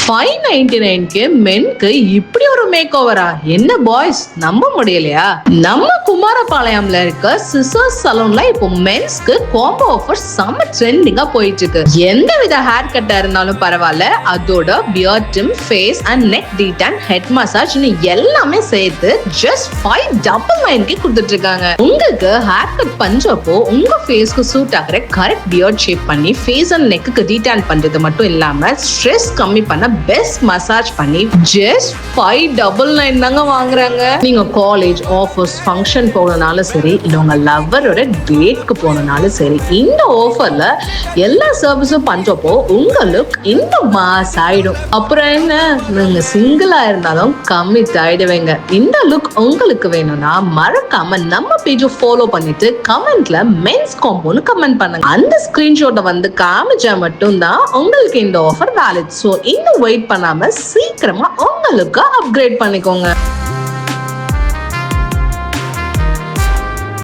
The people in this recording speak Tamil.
599க்கு மென்க்கு இப்படி ஒரு மேக் ஓவரா? என்ன பாய்ஸ் நம்ப முடியலையா? நம்ம குமாரபாளையம்ல இருக்க சிசர்ஸ் சலூன்ல இப்போ மென்ஸ்க்கு காம்போ ஆஃபர் செம்ம ட்ரெண்டிங்கா போயிட்டு இருக்கு. எந்த வித ஹேர் கட்டா இருந்தாலும் பரவாயில்ல, அதோட beard trim, face and neck detan, head massage எல்லாமே சேர்த்து ஜஸ்ட் 599க்கு கொடுத்துட்டு இருக்காங்க. உங்களுக்கு ஹேர் கட் பண்றப்போ உங்க ஃபேஸ்க்கு சூட் ஆகிற கரெக்ட் பியர்ட் ஷேப் பண்ணி ஃபேஸ் அண்ட் நெக்கு டீடான் பண்றது மட்டும் இல்லாம ஸ்ட்ரெஸ் கம்மி பண்ண பெஸ்ட் மசாஜ் பண்ணி ஜஸ்ட் 599 தாங்க வாங்குறாங்க. நீங்க காலேஜ், ஆஃபீஸ், ஃபங்க்ஷன் போனாலும் சரி, இல்ல உங்க லவ்வரோட டேட்க்கு போனாலும் சரி, இந்த ஆஃபர்ல எல்லா சர்வீஸும் பண்றப்போ உங்க லுக் இந்த மாஸ் ஆயிடும். அப்புறம் என்ன, நீங்க சிங்கிளா இருந்தாலும் கம்மிட் ஆயிடுவீங்க. இந்த லுக் உங்களுக்கு வேணும்னா மறக்காம நம்ம பேஜை ஃபாலோ பண்ணிட்டு கமெண்ட்ல மென்ஸ் காம்போன்னு கமெண்ட் பண்ணுங்க. அந்த ஸ்கிரீன்ஷாட்டை வந்து காமிச்சா மட்டும்தான் உங்களுக்கு இந்த ஆஃபர் வேலிட். ஸோ இன்னும் வெயிட் பண்ணாம சீக்கிரமா உங்களுக்கு அப்கிரேட் பண்ணிக்கோங்க.